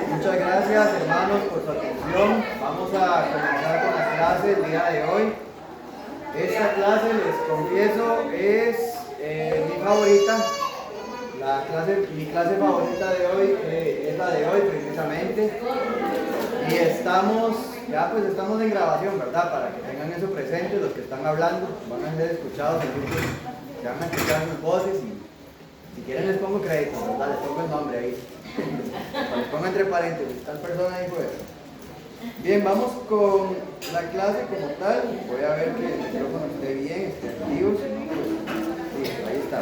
Muchas gracias, hermanos, por su atención. Vamos a comenzar con la clase el día de hoy. Esta clase, les confieso, es mi favorita. Mi clase favorita de hoy es la de hoy, precisamente. Y estamos en grabación, ¿verdad? Para que tengan eso presente, los que están hablando van a ser escuchados en YouTube. Se van a escuchar sus voces y si quieren les pongo crédito, ¿verdad? Les pongo el nombre ahí. Les pongo entre paréntesis, tal persona ahí fuera. Bien, vamos con la clase como tal. Voy a ver que el micrófono esté bien, esté activo. Si no, pues, sí, ahí está.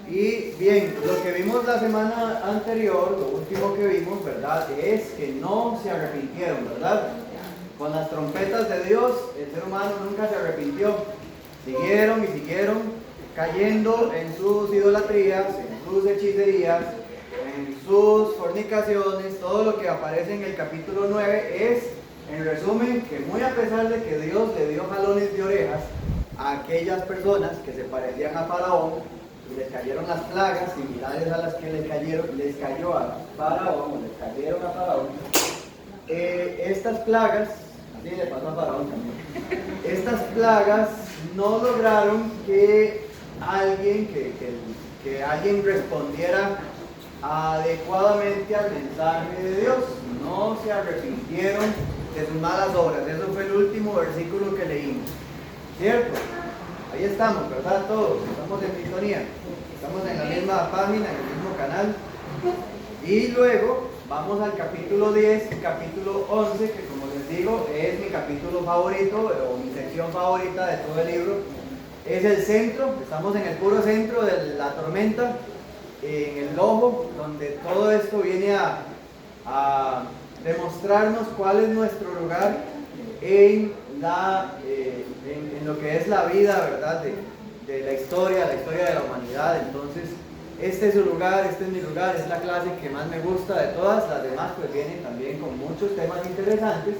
Y bien, lo que vimos la semana anterior, lo último que vimos, ¿verdad? Es que no se arrepintieron, ¿verdad? Con las trompetas de Dios, el ser humano nunca se arrepintió. Siguieron y siguieron cayendo en sus idolatrías, en sus hechicerías, en sus fornicaciones. Todo lo que aparece en el capítulo 9 es, en resumen, que muy a pesar de que Dios le dio jalones de orejas a aquellas personas que se parecían a Faraón, y les cayeron las plagas similares a las que les cayó a Faraón, o les cayeron a Faraón, estas plagas, así le pasó a Faraón también, estas plagas no lograron que alguien respondiera adecuadamente al mensaje de Dios. No se arrepintieron de sus malas obras. Eso fue el último versículo que leímos, ¿cierto? Ahí estamos, ¿verdad? Todos estamos en sintonía, estamos en la misma página, en el mismo canal. Y luego vamos al capítulo 10 y capítulo 11, que como les digo es mi capítulo favorito o mi sección favorita de todo el libro. Es el centro, estamos en el puro centro de la tormenta, en el ojo, donde todo esto viene a demostrarnos cuál es nuestro lugar en lo que es la vida, ¿verdad? De la historia de la humanidad. Entonces, este es su lugar, este es mi lugar, es la clase que más me gusta de todas. Las demás pues vienen también con muchos temas interesantes.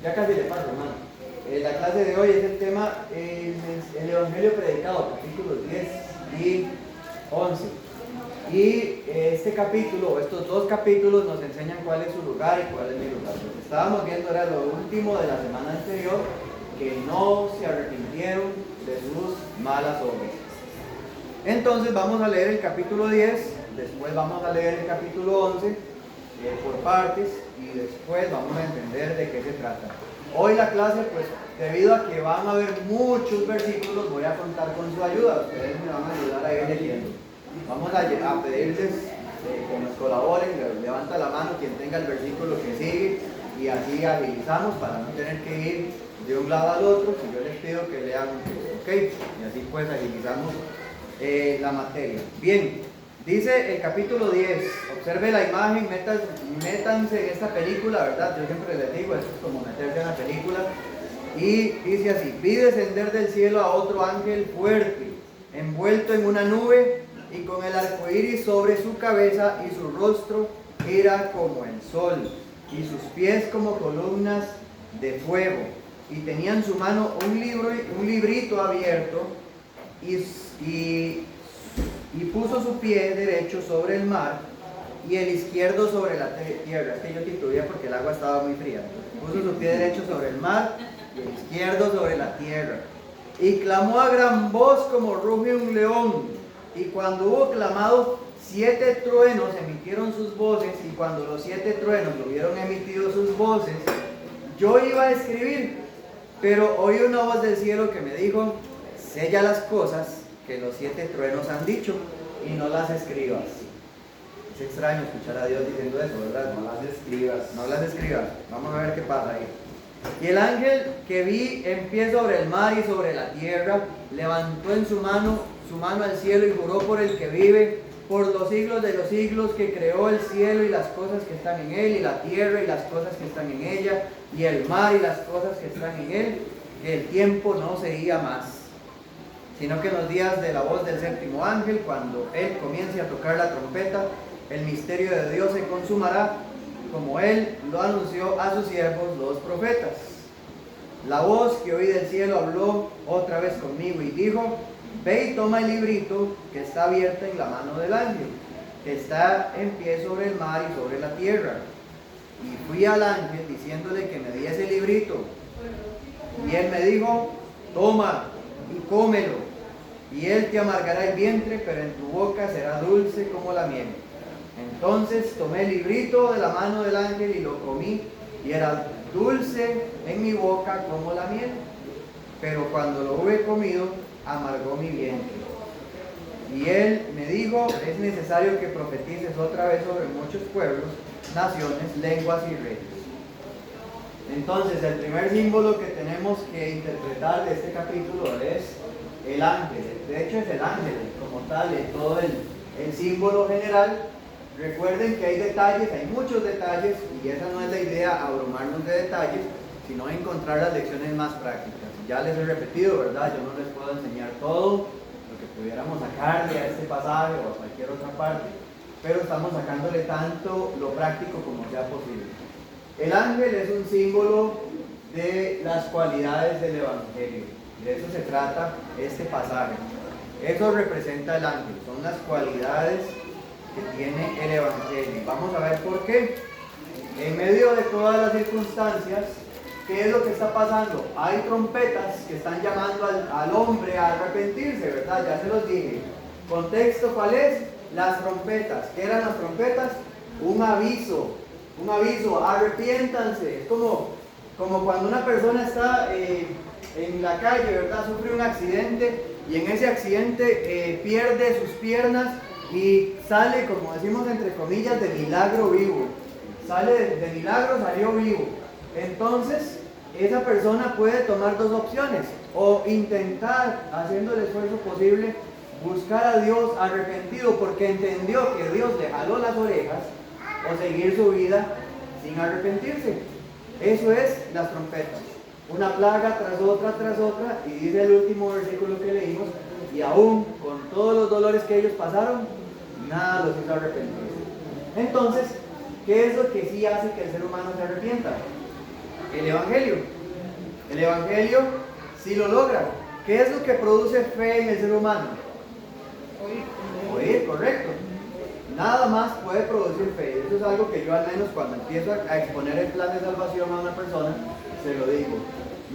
Ya casi le paso, hermano. La clase de hoy es el tema, el Evangelio predicado, capítulos 10 y 11. Y este capítulo, o estos dos capítulos, nos enseñan cuál es su lugar y cuál es mi lugar. Lo que estábamos viendo era lo último de la semana anterior, que no se arrepintieron de sus malas obras. Entonces vamos a leer el capítulo 10, después vamos a leer el capítulo 11 por partes, y después vamos a entender de qué se trata. Hoy la clase, pues debido a que van a haber muchos versículos, voy a contar con su ayuda. Ustedes me van a ayudar a ir leyendo. Vamos a pedirles que nos colaboren. Levanta la mano quien tenga el versículo que sigue, y así agilizamos para no tener que ir de un lado al otro. Si yo les pido que lean un texto, ¿ok? Y así pues agilizamos la materia. Bien, dice el capítulo 10. Observe la imagen, métanse en esta película, ¿verdad? Yo siempre les digo, esto es como meterse en la película. Y dice así: vi descender del cielo a otro ángel fuerte, envuelto en una nube, y con el arco iris sobre su cabeza, y su rostro era como el sol, y sus pies como columnas de fuego. Y tenía en su mano un librito abierto, y puso su pie derecho sobre el mar, y el izquierdo sobre la tierra. Es que yo titubeé porque el agua estaba muy fría. Puso su pie derecho sobre el mar, y el izquierdo sobre la tierra. Y clamó a gran voz como ruge un león. Y cuando hubo clamado, 7 truenos emitieron sus voces, y cuando los 7 truenos hubieron emitido sus voces, yo iba a escribir, pero oí una voz del cielo que me dijo: sella las cosas que los 7 truenos han dicho, y no las escribas. Es extraño escuchar a Dios diciendo eso, ¿verdad? No las escribas. Vamos a ver qué pasa ahí. Y el ángel que vi en pie sobre el mar y sobre la tierra levantó en su mano al cielo, y juró por el que vive por los siglos de los siglos, que creó el cielo y las cosas que están en él, y la tierra y las cosas que están en ella, y el mar y las cosas que están en él, que el tiempo no sería más, sino que en los días de la voz del séptimo ángel, cuando él comience a tocar la trompeta, el misterio de Dios se consumará, como él lo anunció a sus siervos los profetas. La voz que oí del cielo habló otra vez conmigo y dijo: ve y toma el librito que está abierto en la mano del ángel. que está en pie sobre el mar y sobre la tierra. Y fui al ángel diciéndole que me diese ese librito. Y él me dijo, toma y cómelo, y él te amargará el vientre, pero en tu boca será dulce como la miel. Entonces tomé el librito de la mano del ángel y lo comí, y era dulce en mi boca como la miel. Pero cuando lo hube comido, amargó mi vientre. Y él me dijo, es necesario que profetices otra vez sobre muchos pueblos, naciones, lenguas y reyes. Entonces, el primer símbolo que tenemos que interpretar de este capítulo es el ángel. De hecho, es el ángel como tal, en todo el símbolo general. Recuerden que hay detalles, hay muchos detalles, y esa no es la idea, abrumarnos de detalles, sino encontrar las lecciones más prácticas. Ya les he repetido, ¿verdad? Yo no les puedo enseñar todo lo que pudiéramos sacarle a este pasaje o a cualquier otra parte, pero estamos sacándole tanto lo práctico como sea posible. El ángel es un símbolo de las cualidades del Evangelio. De eso se trata este pasaje. Eso representa el ángel, son las cualidades que tiene el Evangelio. Vamos a ver por qué. En medio de todas las circunstancias, ¿qué es lo que está pasando? Hay trompetas que están llamando al hombre a arrepentirse, ¿verdad? Ya se los dije. ¿Contexto cuál es? Las trompetas. ¿Qué eran las trompetas? Un aviso, arrepiéntanse. Es como cuando una persona está en la calle, ¿verdad? Sufre un accidente y en ese accidente pierde sus piernas y sale, como decimos entre comillas, de milagro vivo. Sale de milagro, salió vivo. Entonces, esa persona puede tomar dos opciones: o intentar, haciendo el esfuerzo posible, buscar a Dios arrepentido porque entendió que Dios le jaló las orejas, o seguir su vida sin arrepentirse. Eso es las trompetas. Una plaga tras otra, y dice el último versículo que leímos, y aún con todos los dolores que ellos pasaron, nada los hizo arrepentirse. Entonces, ¿qué es lo que sí hace que el ser humano se arrepienta? El Evangelio. El Evangelio sí lo logra. ¿Qué es lo que produce fe en el ser humano? Oír, correcto. Nada más puede producir fe. Eso es algo que yo, al menos cuando empiezo a exponer el plan de salvación a una persona, se lo digo.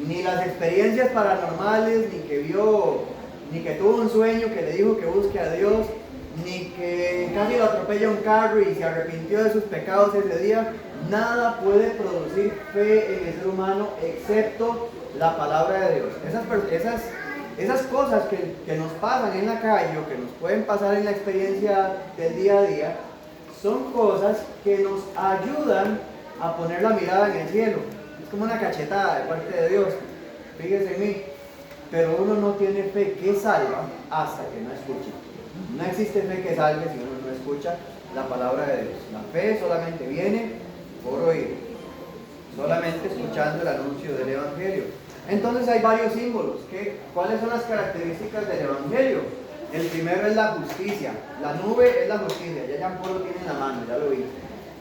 Ni las experiencias paranormales, ni que tuvo un sueño que le dijo que busque a Dios, ni que casi lo atropella un carro y se arrepintió de sus pecados ese día, nada puede producir fe en el ser humano excepto la palabra de Dios. Esas cosas que nos pasan en la calle o que nos pueden pasar en la experiencia del día a día, son cosas que nos ayudan a poner la mirada en el cielo. Es como una cachetada de parte de Dios. Fíjese en mí. Pero uno no tiene fe que salva hasta que no escuche. No existe fe que salve si uno no escucha la palabra de Dios. La fe solamente viene por oír, solamente escuchando el anuncio del Evangelio. Entonces hay varios símbolos. ¿Cuáles son las características del Evangelio? El primero es la justicia. La nube es la justicia. Ya Jean Paul lo tiene en la mano, ya lo vi.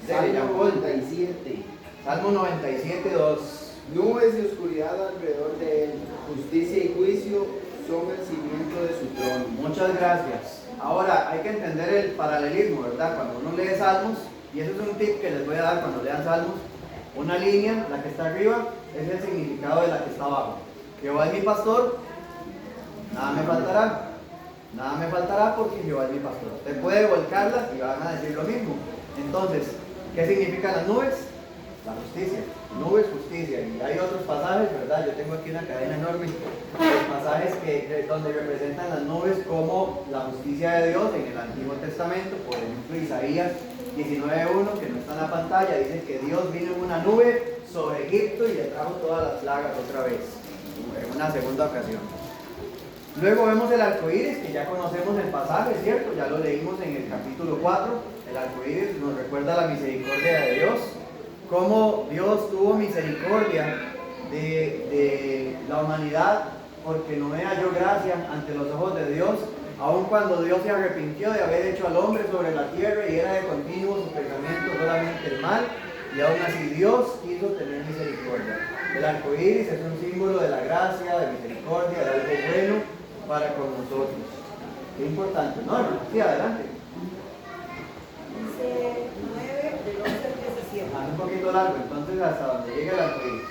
Salmo 97. Salmo 97, 2. Nubes y oscuridad alrededor de él, justicia y juicio son el cimiento de su trono. Muchas gracias. Ahora hay que entender el paralelismo, ¿verdad? Cuando uno lee Salmos, y eso es un tip que les voy a dar cuando lean Salmos, una línea, la que está arriba, es el significado de la que está abajo. Jehová es mi pastor, nada me faltará. Nada me faltará porque Jehová es mi pastor. Usted puede volcarlas y van a decir lo mismo. Entonces, ¿qué significan las nubes? La justicia. Nubes, justicia. Y hay otros pasajes, ¿verdad? Yo tengo aquí una cadena enorme de pasajes donde representan las nubes como la justicia de Dios en el Antiguo Testamento. Por ejemplo, Isaías 19:1, que no está en la pantalla, dice que Dios vino en una nube sobre Egipto y le trajo todas las plagas otra vez, en una segunda ocasión. Luego vemos el arco iris, que ya conocemos el pasaje, ¿cierto? Ya lo leímos en el capítulo 4. El arco iris nos recuerda la misericordia de Dios, cómo Dios tuvo misericordia de la humanidad, porque Noé halló gracia ante los ojos de Dios, aun cuando Dios se arrepintió de haber hecho al hombre sobre la tierra y era de continuo su pensamiento solamente el mal, y aún así Dios quiso tener misericordia. El arco iris es un símbolo de la gracia, de misericordia, de algo bueno para con nosotros. Qué importante, ¿no? Sí, adelante. poquito largo, entonces hasta donde llegue el arcoíris.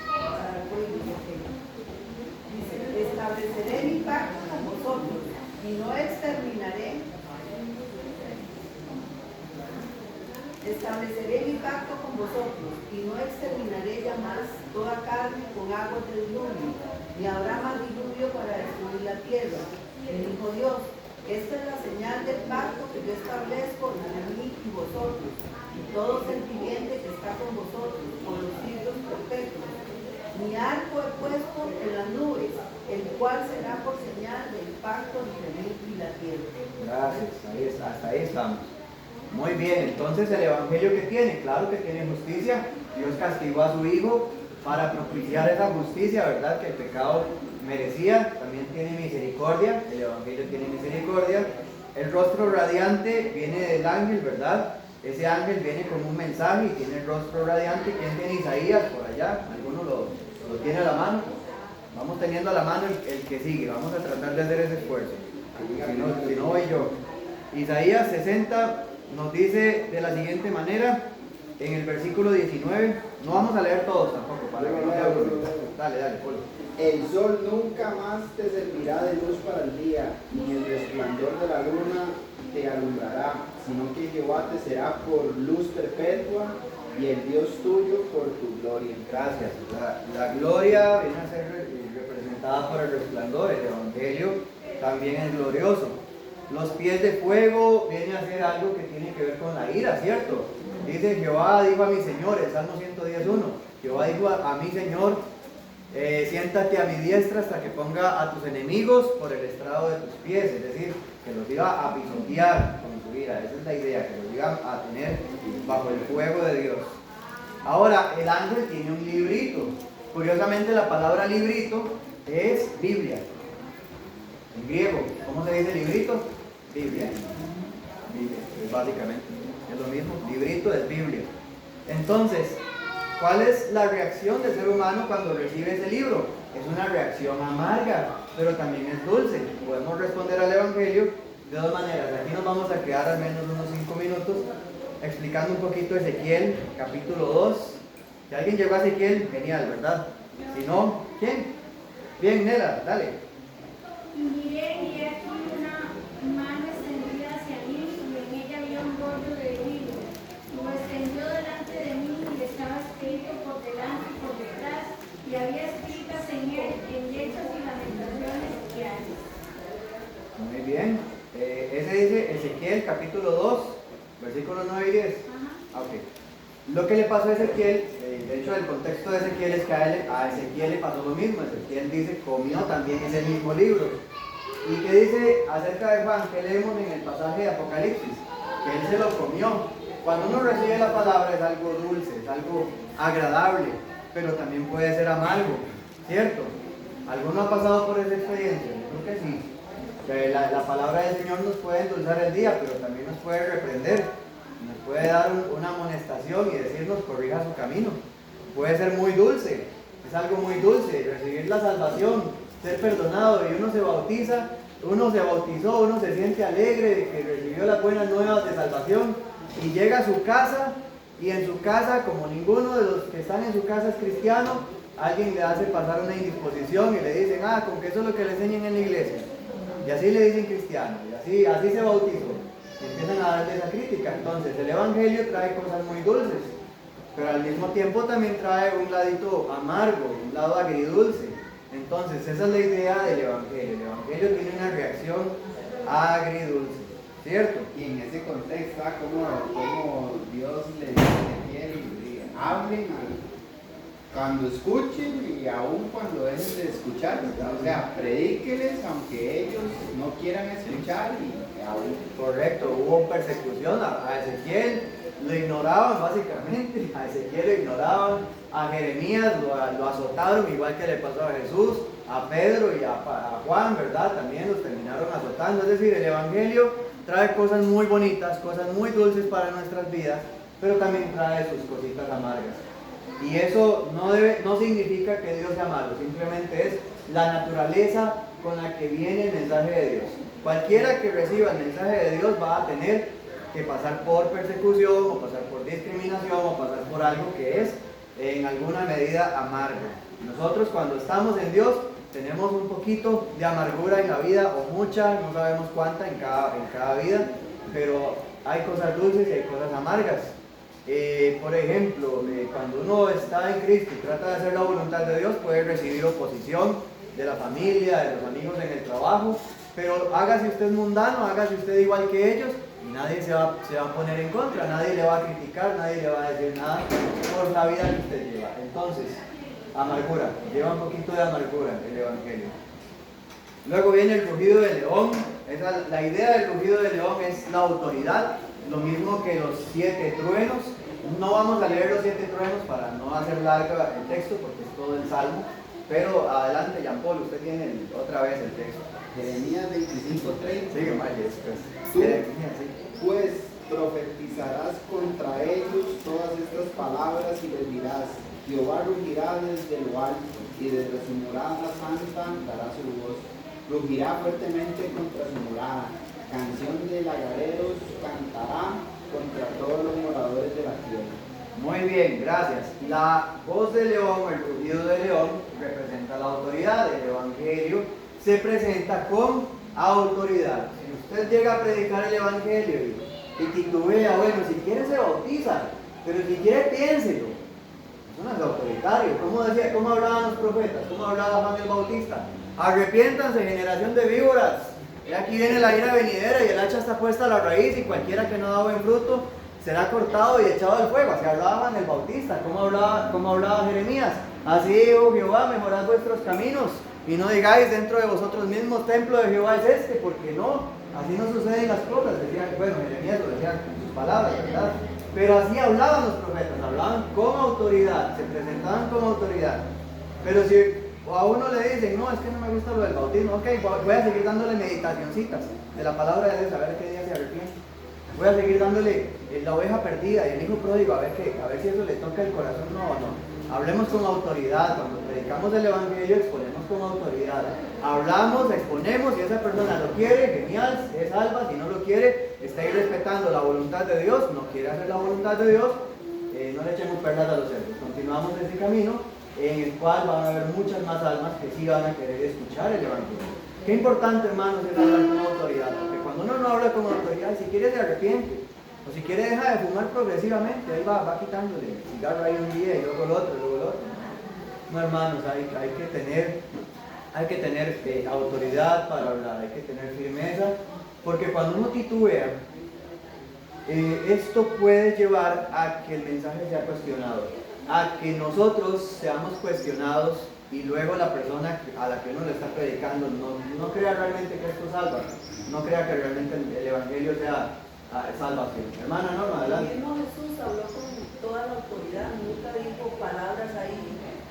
Dice, estableceré mi pacto con vosotros y no exterminaré. Estableceré mi pacto con vosotros y no exterminaré ya más toda carne con aguas de diluvio, ni habrá más diluvio para destruir la tierra. Y dijo Dios, esta es la señal del pacto que yo establezco entre mí y vosotros, y todo ser viviente que está con vosotros por los siglos perpetuos. Mi arco he puesto en las nubes, el cual será por señal del pacto entre mí y la tierra. Gracias, hasta ahí estamos. Muy bien, entonces el evangelio que tiene, claro que tiene justicia. Dios castigó a su hijo para propiciar esa justicia, ¿verdad? Que el pecado merecía. También tiene misericordia, el evangelio tiene misericordia. El rostro radiante viene del ángel, ¿verdad? Ese ángel viene con un mensaje y tiene el rostro radiante. ¿Quién tiene Isaías por allá? ¿Alguno lo tiene a la mano? Vamos teniendo a la mano el que sigue. Vamos a tratar de hacer ese esfuerzo. Si no voy yo. Isaías 60 nos dice de la siguiente manera, en el versículo 19, no vamos a leer todos tampoco, para que no sea aburrido. Dale, Polo. El sol nunca más te servirá de luz para el día, ni el resplandor de la luna te alumbrará, sino que Jehová te será por luz perpetua y el Dios tuyo por tu gloria. Gracias. La gloria viene a ser representada por el resplandor, el evangelio también es glorioso. Los pies de fuego viene a ser algo que tiene que ver con la ira, ¿cierto? Dice, Jehová dijo a mi Señor, el Salmo 110:1, Jehová dijo a mi Señor, siéntate a mi diestra hasta que ponga a tus enemigos por el estrado de tus pies, es decir, que los iba a pisotear con su ira. Esa es la idea, que los iba a tener bajo el fuego de Dios. Ahora, el ángel tiene un librito. Curiosamente, la palabra librito es Biblia. En griego, ¿cómo se dice librito? Biblia. Biblia, básicamente. Es lo mismo, librito es Biblia. Entonces, ¿cuál es la reacción del ser humano cuando recibe ese libro? Es una reacción amarga, pero también es dulce. Podemos responder al Evangelio de dos maneras. Aquí nos vamos a quedar al menos unos 5 minutos explicando un poquito Ezequiel, capítulo 2. Si alguien llegó a Ezequiel, genial, ¿verdad? Si no, ¿quién? Bien, Nela, dale. Y miré, y aquí una mano extendida hacia mí, y en ella había un rollo de libro. Y lo extendió delante de mí, y estaba escrito por delante y por detrás, y había escritas en él, en hechos y lamentaciones y años. Muy bien. Ese dice Ezequiel, capítulo 2, versículos 9 y 10. Ok. Lo que le pasó a Ezequiel, de hecho el contexto de Ezequiel es que a Ezequiel le pasó lo mismo. Ezequiel dice, comió también ese mismo libro. ¿Y qué dice acerca de Juan? ¿Qué leemos en el pasaje de Apocalipsis? Que él se lo comió. Cuando uno recibe la palabra es algo dulce, es algo agradable, pero también puede ser amargo, ¿cierto? ¿Alguno ha pasado por esa experiencia? Yo creo que sí. La palabra del Señor nos puede endulzar el día, pero también nos puede reprender. Nos puede dar una amonestación y decirnos corrija su camino. Puede ser muy dulce, es algo muy dulce, recibir la salvación, ser perdonado, y uno se bautiza, uno se bautizó, uno se siente alegre de que recibió las buenas nuevas de salvación y llega a su casa, y en su casa, como ninguno de los que están en su casa es cristiano, alguien le hace pasar una indisposición y le dicen, con que eso es lo que le enseñan en la iglesia, y así le dicen cristiano, y así se bautizó. Empiezan a darle esa crítica. Entonces el Evangelio trae cosas muy dulces, pero al mismo tiempo también trae un ladito amargo, un lado agridulce. Entonces esa es la idea del Evangelio. El Evangelio tiene una reacción agridulce, ¿cierto? Y en ese contexto, como Dios le dice a Ezequiel, hablen cuando escuchen y aún cuando dejen de escuchar, o sea, predíqueles aunque ellos no quieran escuchar y aún. Correcto, hubo persecución a Ezequiel, lo ignoraban básicamente, a Ezequiel lo ignoraban, a Jeremías lo azotaron igual que le pasó a Jesús, a Pedro y a Juan, ¿verdad? También los terminaron azotando. Es decir, el Evangelio trae cosas muy bonitas, cosas muy dulces para nuestras vidas, pero también trae sus cositas amargas. Y eso no significa que Dios sea malo, simplemente es la naturaleza con la que viene el mensaje de Dios. Cualquiera que reciba el mensaje de Dios va a tener que pasar por persecución, o pasar por discriminación, o pasar por algo que es en alguna medida amargo. Nosotros cuando estamos en Dios tenemos un poquito de amargura en la vida, o mucha, no sabemos cuánta en cada vida, pero hay cosas dulces y hay cosas amargas. Por ejemplo, cuando uno está en Cristo y trata de hacer la voluntad de Dios, puede recibir oposición de la familia, de los amigos en el trabajo, pero hágase usted mundano, hágase usted igual que ellos, y nadie se va a poner en contra, nadie le va a criticar, nadie le va a decir nada por la vida que usted lleva. Entonces, amargura, lleva un poquito de amargura el Evangelio. Luego viene el rugido del león. La idea del rugido del león es la autoridad, lo mismo que los 7 truenos. No vamos a leer los 7 truenos para no hacer largo el texto porque es todo el salmo, pero adelante, Jean Paul, usted tiene otra vez el texto. Jeremías 25:30. Sigue, Mayes, pues. Tú, Jeremías, sí. pues, profetizarás contra ellos todas estas palabras y les dirás: Jehová rugirá desde lo alto, y desde su morada santa dará su voz. Rugirá fuertemente contra su morada. Canción de lagareros cantará contra todos los moradores de la tierra. Muy bien, gracias. La voz del león, el rugido del león, representa la autoridad. El Evangelio se presenta con autoridad. Si usted llega a predicar el Evangelio y titubea, bueno, si quiere se bautiza, pero si quiere piénselo. Eso no es autoritario. ¿Cómo hablaban los profetas? ¿Cómo hablaba Juan el Bautista? Arrepiéntanse, generación de víboras. Y aquí viene la ira venidera y el hacha está puesta a la raíz, y cualquiera que no da buen fruto será cortado y echado al fuego. Así hablaba Juan el Bautista. ¿Cómo hablaba Jeremías? Así dijo Jehová: mejorad vuestros caminos y no digáis dentro de vosotros mismos, templo de Jehová es este, porque no, así no suceden las cosas. Decía, bueno, Jeremías lo decía con sus palabras, ¿verdad? Pero así hablaban los profetas, hablaban con autoridad, se presentaban con autoridad. Pero si a uno le dicen, no, es que no me gusta lo del bautismo, ok, voy a seguir dándole meditacioncitas de la palabra de Dios, a ver qué día se arrepiente. Voy a seguir dándole la oveja perdida y el hijo pródigo, a ver si eso le toca el corazón. No. Hablemos con autoridad. Cuando predicamos el Evangelio, exponemos con autoridad. Hablamos, exponemos, si esa persona lo quiere, genial, es salva. Si no lo quiere, está ahí respetando la voluntad de Dios, no quiere hacer la voluntad de Dios, no le echemos perlas a los cerdos. Continuamos ese camino en el cual van a haber muchas más almas que sí van a querer escuchar el Evangelio. Qué importante, hermanos, es hablar con autoridad, porque cuando uno no habla con autoridad, si quiere se arrepiente, o si quiere deja de fumar progresivamente, ahí va quitándole el cigarro ahí un día y luego el otro, y luego el otro. No, hermanos, hay que tener autoridad para hablar, hay que tener firmeza, porque cuando uno titubea, esto puede llevar a que el mensaje sea cuestionado, a que nosotros seamos cuestionados y luego la persona a la que uno le está predicando no crea realmente que esto salva, no crea que realmente el Evangelio sea salvación. Hermana Norma, adelante. El mismo Jesús habló con toda la autoridad, nunca dijo palabras ahí,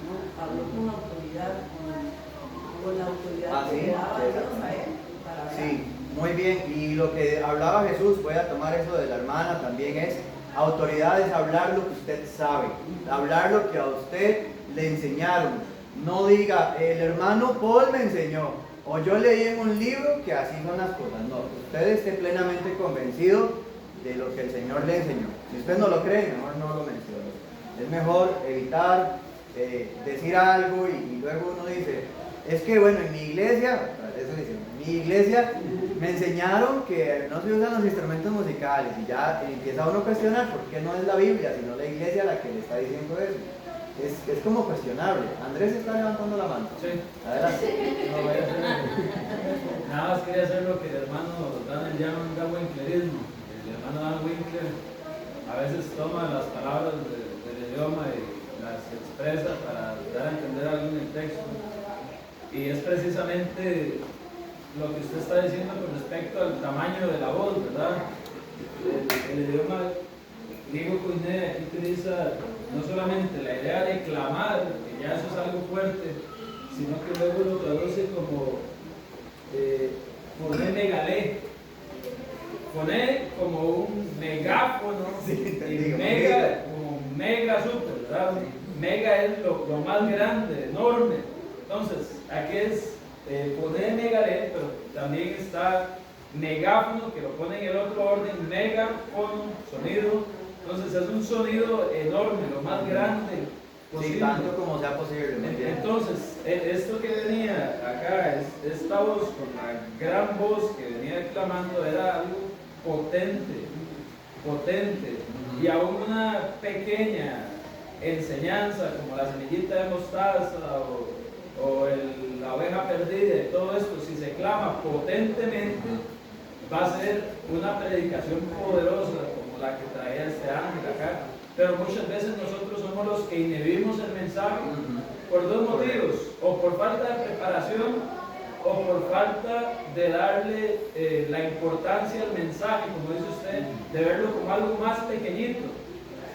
no, habló con autoridad, con la autoridad que le daba Dios a él para hablar. Sí, muy bien. Y lo que hablaba Jesús, voy a tomar eso de la hermana, también es autoridad, es hablar lo que usted sabe, hablar lo que a usted le enseñaron. No diga, el hermano Paul me enseñó, o yo leí en un libro que así son las cosas. No, usted esté plenamente convencido de lo que el Señor le enseñó. Si usted no lo cree, mejor no lo mencione. Es mejor evitar decir algo y luego uno dice, es que bueno, en mi iglesia, eso dice, en mi iglesia me enseñaron que no se usan los instrumentos musicales, y ya empieza uno a cuestionar por qué no es la Biblia, sino la iglesia la que le está diciendo eso. Es como cuestionable. Andrés está levantando la mano. Sí. Adelante. No, voy a hacer nada más quería hacer lo que el hermano Daniel llama un winklerismo. El hermano Dan Winkler a veces toma las palabras del idioma y las expresa para dar a entender algo en el texto. Y es precisamente lo que usted está diciendo con respecto al tamaño de la voz, ¿verdad? El idioma griego koiné aquí utiliza no solamente la idea de clamar, que ya eso es algo fuerte, sino que luego lo traduce como poné megalé. Poné como un megáfono, Sí, y mega como mega super, ¿verdad? Mega es lo más grande, enorme. Entonces, aquí es poné megalé, pero también está megáfono, que lo pone en el otro orden, megáfono, sonido, Entonces es un sonido enorme, lo más grande Sí, posible. tanto como sea posible. Muy bien. Entonces, esto que venía acá, esta voz con la gran voz que venía clamando era algo potente, potente. Y aún una pequeña enseñanza como la semillita de mostaza o la oveja perdida y todo esto, si se clama potentemente, va a ser una predicación poderosa como la que traía este ángel acá. Pero muchas veces nosotros somos los que inhibimos el mensaje por dos motivos: o por falta de preparación o por falta de darle la importancia al mensaje, como dice usted, de verlo como algo más pequeñito,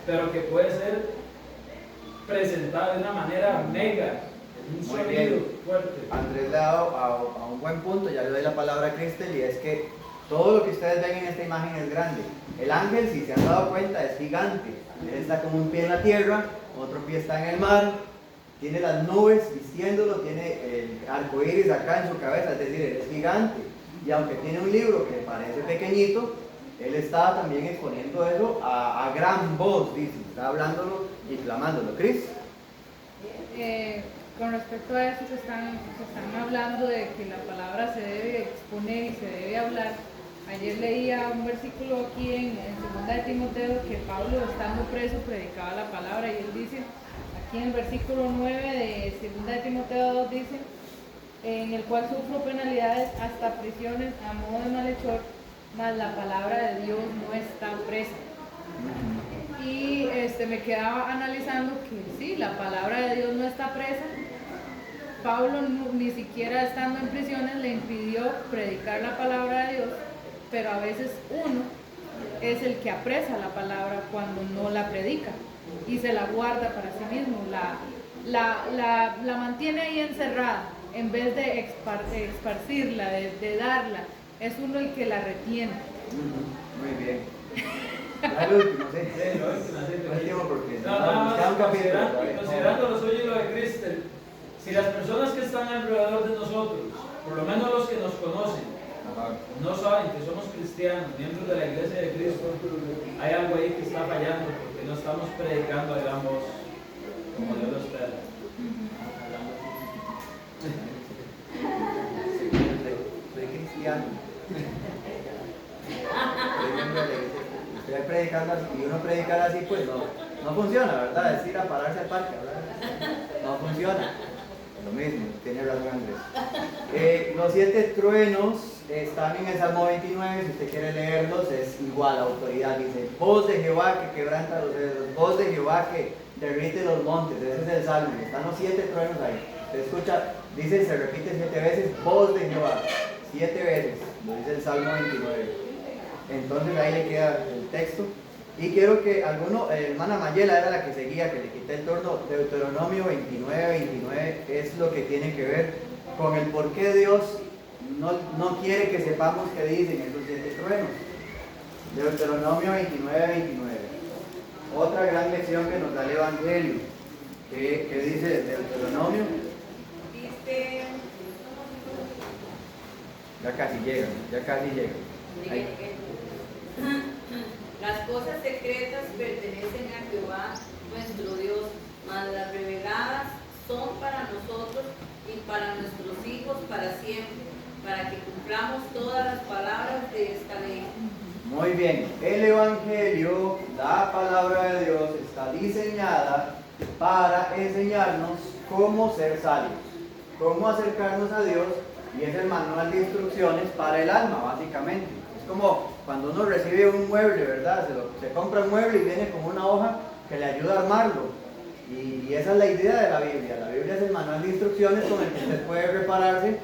pero que puede ser presentado de una manera mega, un Muy sonido bien. fuerte. Andrés le ha dado a un buen punto, ya le doy la palabra a Cristel, y es que todo lo que ustedes ven en esta imagen es grande. El ángel, si se han dado cuenta, es gigante. Él está como un pie en la tierra, otro pie está en el mar, tiene las nubes vistiéndolo, tiene el arco iris acá en su cabeza, es decir, él es gigante. Y aunque tiene un libro que parece pequeñito, él está también exponiendo eso a gran voz, dice, está hablándolo y clamándolo. Cris. Con respecto a eso que están hablando de que la palabra se debe exponer y se debe hablar, ayer leía un versículo aquí en 2 de Timoteo que Pablo, estando preso, predicaba la palabra, y él dice, aquí en el versículo 9 de 2 de Timoteo 2 dice, en el cual sufro penalidades hasta prisiones a modo de malhechor, mas la palabra de Dios no está presa. Y me quedaba analizando que sí, la palabra de Dios no está presa. Pablo ni siquiera estando en prisiones le impidió predicar la palabra de Dios, pero a veces uno es el que apresa la palabra cuando no la predica y se la guarda para sí mismo, la mantiene ahí encerrada en vez de esparcirla, de darla. Es uno el que la retiene. Muy bien. El último, sí. Sí, lo último, sí, El último porque No, nada nos más queda un capítulo todavía. considerando lo suyo y lo de Cristel, si las personas que están alrededor de nosotros, por lo menos los que nos conocen, Ajá. no saben que somos cristianos, miembros de la iglesia de Cristo, hay algo ahí que está fallando porque no estamos predicando a gran voz como Dios lo espera. Soy cristiano. Estoy predicando así, y uno predicar así, pues no funciona, ¿verdad? Es ir a pararse al parque, ¿verdad? No funciona. Lo mismo, tiene razón Andrés. Los 7 truenos están en el Salmo 29, si usted quiere leerlos, es igual, la autoridad dice, voz de Jehová que quebranta los cedros, voz de Jehová que derrite los montes, ese es el Salmo, están los 7 truenos ahí. Se escucha, dice, se repite 7 veces, voz de Jehová, 7 veces, lo dice el Salmo 29. Entonces ahí le queda el texto. Y quiero que hermana Mayela era la que seguía, que le quité el turno. Deuteronomio 29 es lo que tiene que ver con el por qué Dios no quiere que sepamos qué dicen esos 7 truenos. Deuteronomio 29. Otra gran lección que nos da el Evangelio. ¿Qué dice Deuteronomio? Dice, Ya casi llegan. Ahí. las cosas secretas pertenecen a Jehová nuestro Dios, mas las reveladas son para nosotros y para nuestros hijos para siempre, para que cumplamos todas las palabras de esta ley. Muy bien, el Evangelio, la palabra de Dios, está diseñada para enseñarnos cómo ser sabios, cómo acercarnos a Dios, y es el manual de instrucciones para el alma, básicamente. Es como cuando uno recibe un mueble, ¿verdad? Se compra un mueble y viene con una hoja que le ayuda a armarlo. Y esa es la idea de la Biblia. La Biblia es el manual de instrucciones con el que usted puede repararse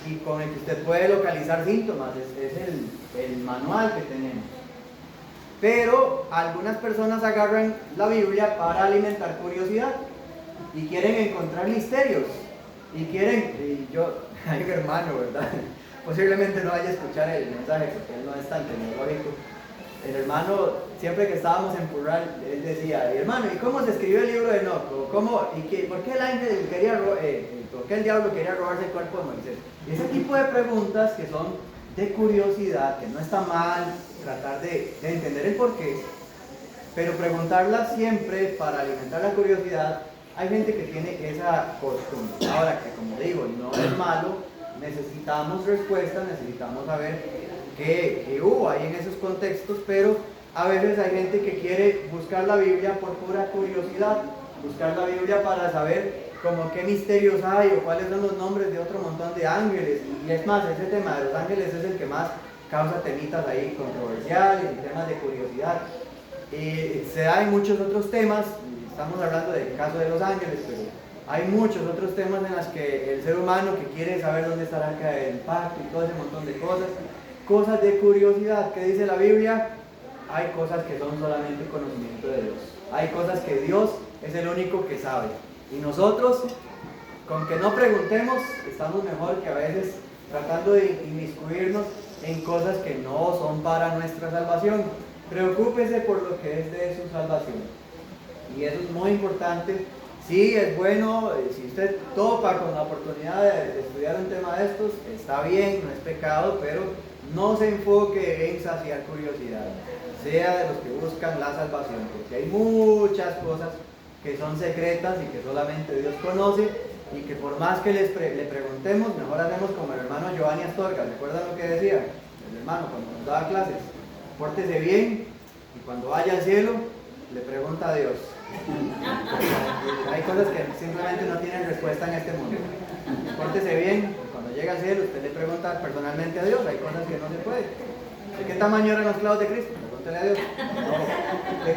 y con el que usted puede localizar síntomas. Es el manual que tenemos. Pero algunas personas agarran la Biblia para alimentar curiosidad y quieren encontrar misterios. Hay un hermano, ¿verdad? Posiblemente no vaya a escuchar el mensaje porque él no es tan tecnológico. El hermano, siempre que estábamos en Purral, él decía, hermano, ¿y cómo se escribió el libro de Enoch? ¿Por qué el ángel por qué el diablo quería robarse el cuerpo de Moisés? Y ese tipo de preguntas que son de curiosidad, que no está mal tratar de entender el porqué, pero preguntarlas siempre para alimentar la curiosidad, hay gente que tiene esa costumbre. Ahora que, como digo, no es malo, necesitamos respuestas, necesitamos saber qué hubo ahí en esos contextos, pero a veces hay gente que quiere buscar la Biblia por pura curiosidad, buscar la Biblia para saber como qué misterios hay o cuáles son los nombres de otro montón de ángeles. Y es más, ese tema de los ángeles es el que más causa temitas ahí controversiales y temas de curiosidad. Se da en muchos otros temas, estamos hablando del caso de los ángeles, pero hay muchos otros temas en los que el ser humano que quiere saber dónde está el arca del pacto y todo ese montón de cosas de curiosidad. ¿Qué dice la Biblia? Hay cosas que son solamente conocimiento de Dios. Hay cosas que Dios es el único que sabe. Y nosotros, con que no preguntemos, estamos mejor que a veces tratando de inmiscuirnos en cosas que no son para nuestra salvación. Preocúpese por lo que es de su salvación. Y eso es muy importante. Sí, es bueno, si usted topa con la oportunidad de estudiar un tema de estos, está bien, no es pecado, pero no se enfoque en saciar curiosidad. Sea de los que buscan la salvación, porque hay muchas cosas que son secretas y que solamente Dios conoce, y que por más que le preguntemos, mejor hacemos como el hermano Giovanni Astorga. ¿Recuerdan lo que decía el hermano cuando nos daba clases? Pórtese bien y cuando vaya al cielo le pregunta a Dios. Hay cosas que simplemente no tienen respuesta en este mundo. Pórtese bien y cuando llega al cielo usted le pregunta personalmente a Dios. Hay cosas que no se puede. ¿De qué tamaño eran los clavos de Cristo? Pregúntele a Dios. No. ¿De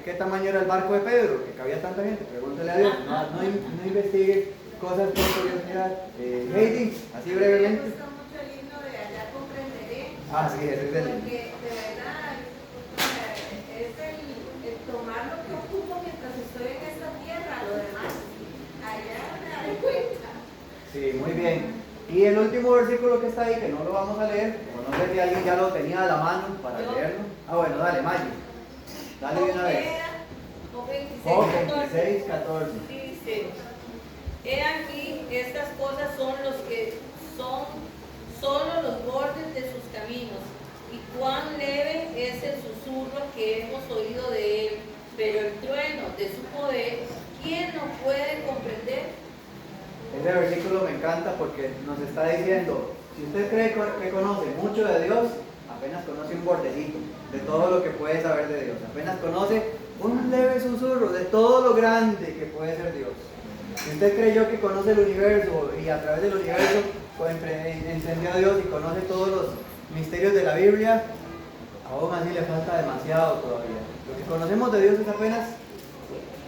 qué tamaño era el barco de Pedro? Que cabía tanta gente. Pregúntele a Dios. No investigue cosas por curiosidad. Heidi, así brevemente. Me gusta mucho el himno de Allá comprenderé. Ah, sí, ese es el. Porque de verdad es el tomar lo que ocupo mientras estoy en esta tierra, lo demás, allá me daré cuenta. Sí, muy bien. Y el último versículo que está ahí, que no lo vamos a leer, o no sé si alguien ya lo tenía a la mano para leerlo. Ah, bueno, dale, Mayo. Dale de una vez. Job 26, 14. Dice, he aquí, estas cosas son los que son solo los bordes de sus caminos, y cuán leve es el susurro que hemos oído de él, pero el trueno de su poder, ¿quién no puede comprender? Ese versículo me encanta porque nos está diciendo, si usted cree que conoce mucho de Dios, apenas conoce un bordecito de todo lo que puede saber de Dios, apenas conoce un leve susurro de todo lo grande que puede ser Dios. Si usted creyó que conoce el universo y a través del universo entendió a Dios y conoce todos los misterios de la Biblia, aún así le falta demasiado todavía. Lo que conocemos de Dios es apenas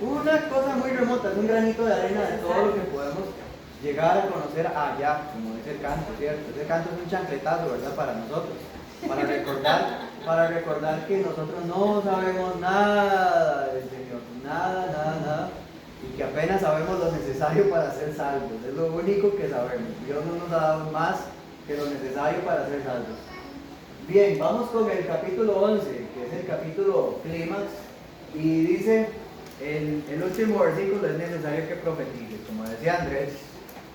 una cosa muy remota, es un granito de arena de todo lo que podemos llegar a conocer allá, como dice el canto, ¿cierto? Ese canto es un chancletazo, ¿verdad? Para nosotros, para recordar que nosotros no sabemos nada del Señor, nada, y que apenas sabemos lo necesario para ser salvos, es lo único que sabemos. Dios no nos ha dado más que lo necesario para ser salvos. Bien, vamos con el capítulo 11, que es el capítulo clímax, y dice, el último versículo: es necesario que profetice. Como decía Andrés,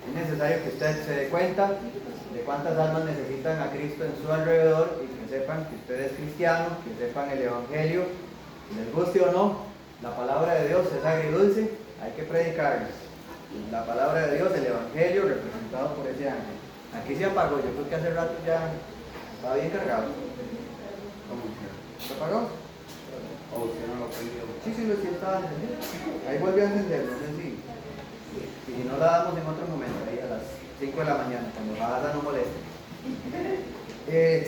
es necesario que usted se dé cuenta de cuántas almas necesitan a Cristo en su alrededor y que sepan que usted es cristiano, que sepan el Evangelio, les guste o no, la palabra de Dios es agridulce, hay que predicarles. La palabra de Dios, el Evangelio, representado por ese ángel. Aquí se apagó, yo creo que hace rato ya estaba bien cargado. ¿Se apagó? ¿O usted no lo prendió? Sí, sí estaba encendido. Ahí volvió a encender, no sé si. Y si no la damos en otro momento, ahí a las 5 de la mañana, cuando Bajaza no moleste.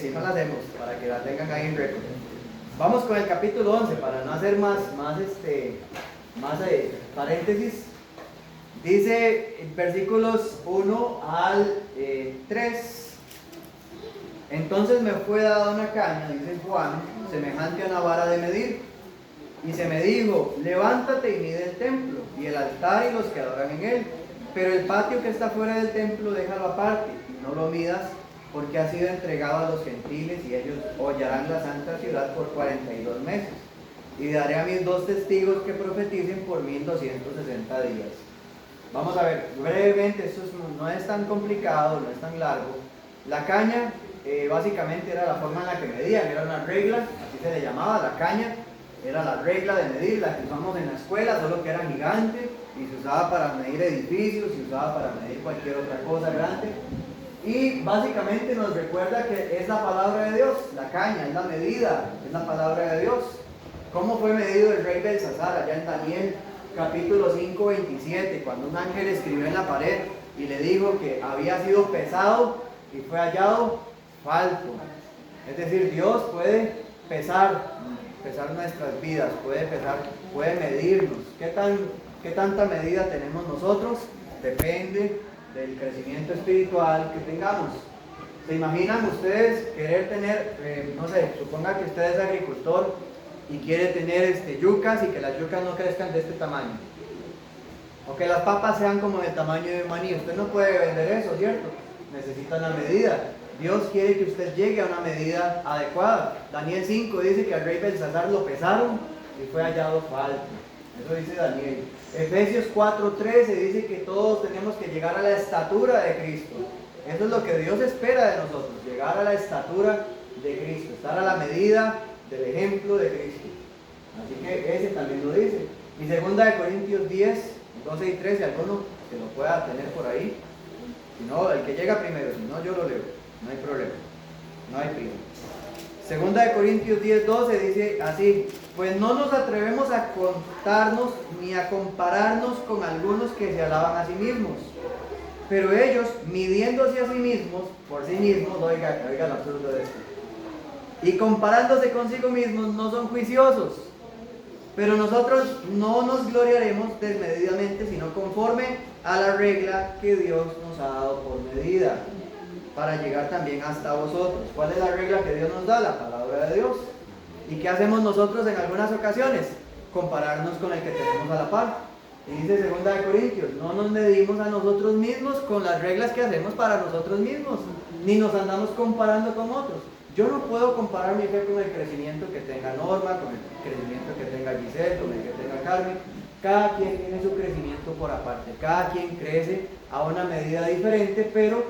Si no la hacemos, para que la tengan ahí en récord. Vamos con el capítulo 11, para no hacer más paréntesis. Dice versículos 1 al 3. Entonces me fue dada una caña, dice Juan, semejante a una vara de medir. Y se me dijo, levántate y mide el templo, y el altar y los que adoran en él. Pero el patio que está fuera del templo déjalo aparte, y no lo midas, porque ha sido entregado a los gentiles, y ellos hollarán la santa ciudad por 42 meses. Y daré a mis 2 testigos que profeticen por 1260 días. Vamos a ver brevemente, esto no es tan complicado, no es tan largo. La caña básicamente era la forma en la que medían, era una regla, así se le llamaba, la caña, era la regla de medir, la que usamos en la escuela, solo que era gigante y se usaba para medir edificios, se usaba para medir cualquier otra cosa grande. Y básicamente nos recuerda que es la palabra de Dios, la caña, es la medida, es la palabra de Dios. ¿Cómo fue medido el rey Belsasar allá en Daniel capítulo 5, 27, cuando un ángel escribió en la pared y le dijo que había sido pesado y fue hallado falto? Es decir, Dios puede pesar nuestras vidas, puede medirnos. ¿Qué tanta medida tenemos nosotros? Depende del crecimiento espiritual que tengamos. ¿Se imaginan ustedes querer tener, no sé, suponga que usted es agricultor y quiere tener yucas y que las yucas no crezcan de este tamaño? O que las papas sean como del tamaño de un maní. Usted no puede vender eso, ¿cierto? Necesita una medida. Dios quiere que usted llegue a una medida adecuada. Daniel 5 dice que al rey Belsasar lo pesaron y fue hallado falto. Eso dice Daniel. Efesios 4:13 dice que todos tenemos que llegar a la estatura de Cristo. Eso es lo que Dios espera de nosotros, llegar a la estatura de Cristo, estar a la medida del ejemplo de Cristo. Así que ese también lo dice. Y 2 Corintios 10, 12 y 13, alguno que lo pueda tener por ahí. Si no, el que llega primero, si no, yo lo leo. No hay problema, no hay prisa. 2 Corintios 10, 12 dice así: pues no nos atrevemos a contarnos ni a compararnos con algunos que se alaban a sí mismos. Pero ellos, midiéndose a sí mismos, por sí mismos, oiga el absurdo de esto, y comparándose consigo mismos, no son juiciosos. Pero nosotros no nos gloriaremos desmedidamente, sino conforme a la regla que Dios nos ha dado por medida, para llegar también hasta vosotros. ¿Cuál es la regla que Dios nos da? La palabra de Dios. ¿Y qué hacemos nosotros en algunas ocasiones? Compararnos con el que tenemos a la par. Y dice 2 Corintios, no nos medimos a nosotros mismos con las reglas que hacemos para nosotros mismos, ni nos andamos comparando con otros. Yo no puedo comparar mi fe con el crecimiento que tenga Norma, con el crecimiento que tenga Giselle, con el que tenga Carmen. Cada quien tiene su crecimiento por aparte, cada quien crece a una medida diferente, pero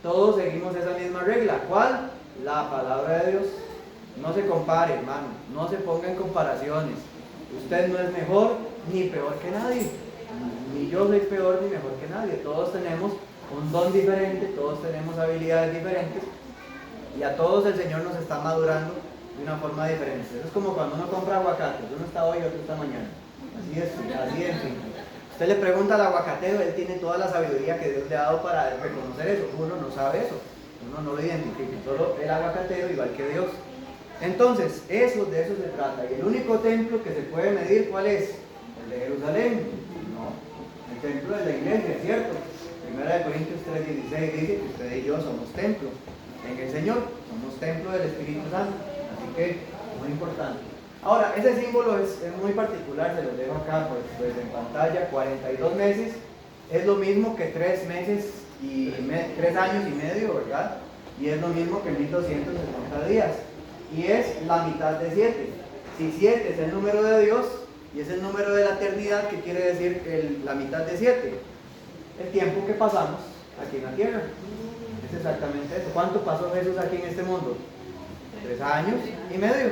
todos seguimos esa misma regla. ¿Cuál? La palabra de Dios. No se compare, hermano, no se ponga en comparaciones. Usted no es mejor ni peor que nadie, ni yo soy peor ni mejor que nadie. Todos tenemos un don diferente, todos tenemos habilidades diferentes y a todos el Señor nos está madurando de una forma diferente. Eso es como cuando uno compra aguacates, uno está hoy y otro está mañana. Así es simple. Usted le pregunta al aguacatero, él tiene toda la sabiduría que Dios le ha dado para reconocer eso. Uno no sabe eso, uno no lo identifica, solo el aguacatero igual que Dios. Entonces, de eso se trata. Y el único templo que se puede medir, ¿cuál es? ¿El de Jerusalén? No, el templo de la iglesia, ¿cierto? 1 Corintios 3:16 dice que usted y yo somos templo en el Señor, somos templo del Espíritu Santo. Así que, muy importante. Ahora, ese símbolo es muy particular, se lo dejo acá pues en pantalla. 42 meses es lo mismo que 3 meses y 3 años y medio, ¿verdad? Y es lo mismo que 1270 días. Y es la mitad de 7. Si 7 es el número de Dios y es el número de la eternidad, ¿qué quiere decir la mitad de 7? El tiempo que pasamos aquí en la tierra. Es exactamente eso. ¿Cuánto pasó Jesús aquí en este mundo? 3 años y medio.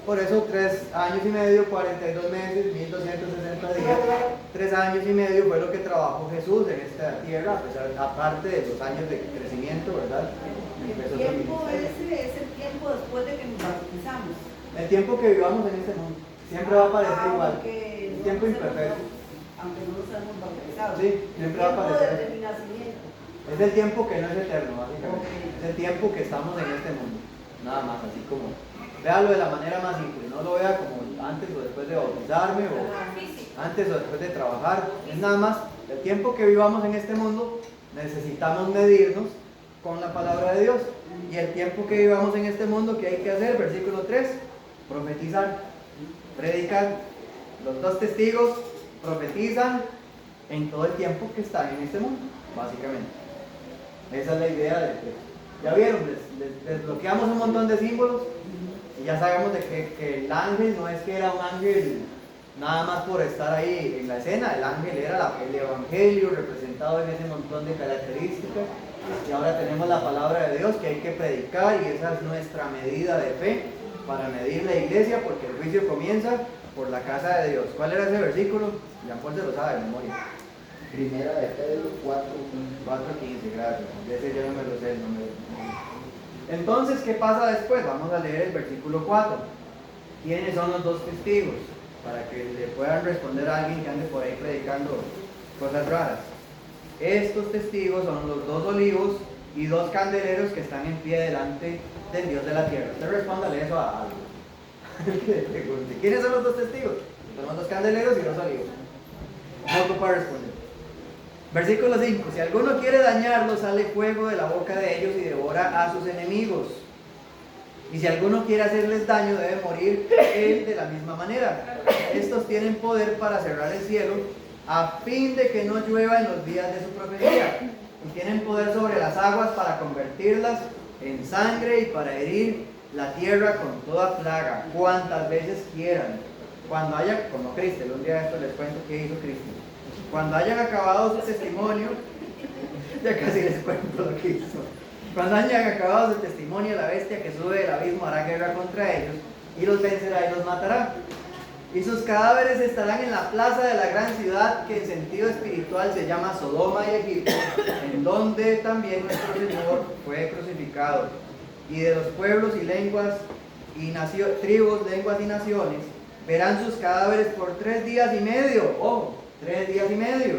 Por eso 3 años y medio, 42 meses, 1260 días, 3 años y medio fue lo que trabajó Jesús en esta tierra, aparte de los años de crecimiento, ¿verdad? El tiempo ese es el tiempo después de que nos bautizamos. El tiempo que vivamos en este mundo siempre va a parecer igual. Un tiempo imperfecto. Aunque no nos hemos bautizado. Sí, siempre va a parecer. El tiempo de mi nacimiento. Es el tiempo que no es eterno, básicamente. Es el tiempo que estamos en este mundo. Nada más, así como. Véalo de la manera más simple, no lo vea como antes o después de bautizarme o antes o después de trabajar. Es nada más el tiempo que vivamos en este mundo, necesitamos medirnos con la palabra de Dios. Y el tiempo que vivamos en este mundo, ¿qué hay que hacer? Versículo 3, profetizar, predicar. Los 2 testigos profetizan en todo el tiempo que están en este mundo, básicamente. Esa es la idea del texto. Ya vieron, desbloqueamos un montón de símbolos. Y ya sabemos de que el ángel no es que era un ángel nada más por estar ahí en la escena. El ángel era el evangelio representado en ese montón de características. Y ahora tenemos la palabra de Dios que hay que predicar, y esa es nuestra medida de fe para medir la iglesia, porque el juicio comienza por la casa de Dios. ¿Cuál era ese versículo? Jean Paul se lo sabe de memoria. Primera de Pedro 4:15. 4:15, gracias. Ese yo no me lo sé el número. Entonces, ¿qué pasa después? Vamos a leer el versículo 4. ¿Quiénes son los dos testigos? Para que le puedan responder a alguien que ande por ahí predicando cosas raras. Estos testigos son los dos olivos y dos candeleros que están en pie delante del Dios de la tierra. Usted respóndale eso a algo. ¿Quiénes son los dos testigos? Son los dos candeleros y dos olivos. No ocupa responder. Versículo 5. Si alguno quiere dañarlos, sale fuego de la boca de ellos y devora a sus enemigos. Y si alguno quiere hacerles daño, debe morir él de la misma manera. Estos tienen poder para cerrar el cielo, a fin de que no llueva en los días de su profecía. Y tienen poder sobre las aguas para convertirlas en sangre y para herir la tierra con toda plaga, cuantas veces quieran. Cuando haya, como Cristo, un día de esto les cuento qué hizo Cristo. Cuando hayan acabado su testimonio, ya casi les cuento lo que hizo. Cuando hayan acabado su testimonio, la bestia que sube del abismo hará guerra contra ellos y los vencerá y los matará. Y sus cadáveres estarán en la plaza de la gran ciudad, que en sentido espiritual se llama Sodoma y Egipto, en donde también nuestro Señor fue crucificado. Y de los pueblos y lenguas y tribus, lenguas y naciones verán sus cadáveres por 3 días y medio. ¡Oh! 3 días y medio.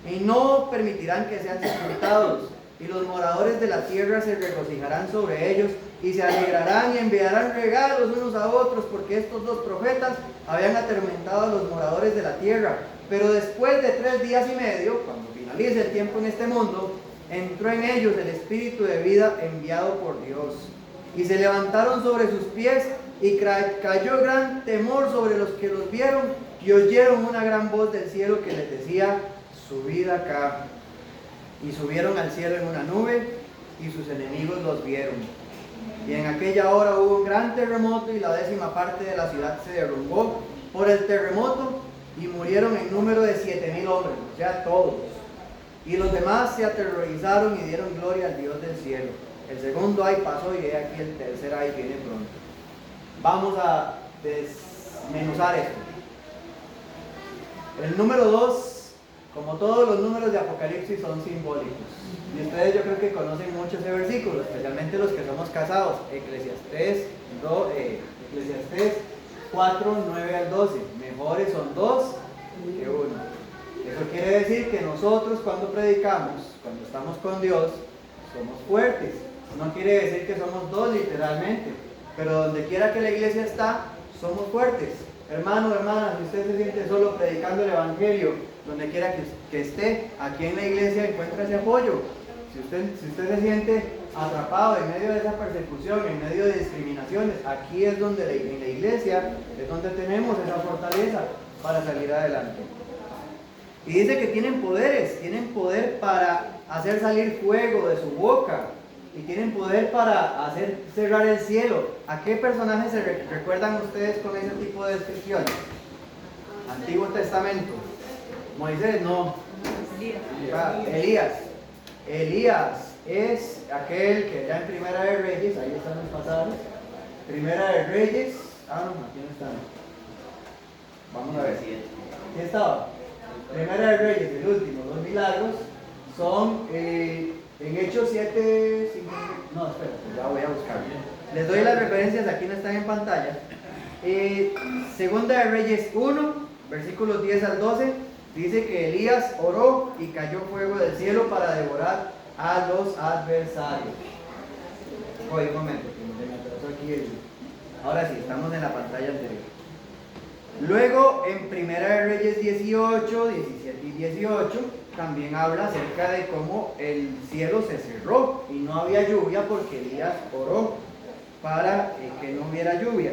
Y no permitirán que sean sepultados. Y los moradores de la tierra se regocijarán sobre ellos y se alegrarán y enviarán regalos unos a otros, porque estos dos profetas habían atormentado a los moradores de la tierra. Pero después de 3 días y medio, cuando finalice el tiempo en este mundo, entró en ellos el espíritu de vida enviado por Dios. Y se levantaron sobre sus pies y cayó gran temor sobre los que los vieron, y oyeron una gran voz del cielo que les decía: subid acá. Y subieron al cielo en una nube, y sus enemigos los vieron. Y en aquella hora hubo un gran terremoto, y la 10ª parte de la ciudad se derrumbó por el terremoto, y murieron en número de 7,000 hombres, o sea, todos. Y los demás se aterrorizaron y dieron gloria al Dios del cielo. El segundo ay pasó, y he aquí el tercer ay viene pronto. Vamos a desmenuzar esto. El número 2, como todos los números de Apocalipsis, son simbólicos. Y ustedes yo creo que conocen mucho ese versículo, especialmente los que somos casados. Eclesiastés 4, 9 al 12. Mejores son 2 que 1. Eso quiere decir que nosotros, cuando predicamos, cuando estamos con Dios, somos fuertes. No quiere decir que somos 2 literalmente, pero donde quiera que la iglesia está, somos fuertes. Hermano, hermana, si usted se siente solo predicando el evangelio, donde quiera que esté, aquí en la iglesia encuentra ese apoyo. Si usted se siente atrapado en medio de esa persecución, en medio de discriminaciones, aquí es donde en la iglesia es donde tenemos esa fortaleza para salir adelante. Y dice que tienen poder para hacer salir fuego de su boca, y tienen poder para hacer cerrar el cielo. ¿A qué personajes se recuerdan ustedes con ese tipo de descripciones? Antiguo Testamento. Moisés, no. Elías. Elías es aquel que ya en Primera de Reyes, ahí están los pasajes. Primera de Reyes. No, aquí no están. Vamos a ver. ¿Quién estaba? Primera de Reyes, el último, 2 milagros son en Hechos 7, 5, no, espera, ya voy a buscar. Les doy las referencias, aquí no están en pantalla. Segunda de Reyes 1, versículos 10 al 12, dice que Elías oró y cayó fuego del cielo para devorar a los adversarios. Oye, un momento, que me atrasó aquí ahora sí, estamos en la pantalla anterior. Luego, en Primera de Reyes 18, 17 y 18, también habla acerca de cómo el cielo se cerró y no había lluvia porque Elías oró para que no hubiera lluvia.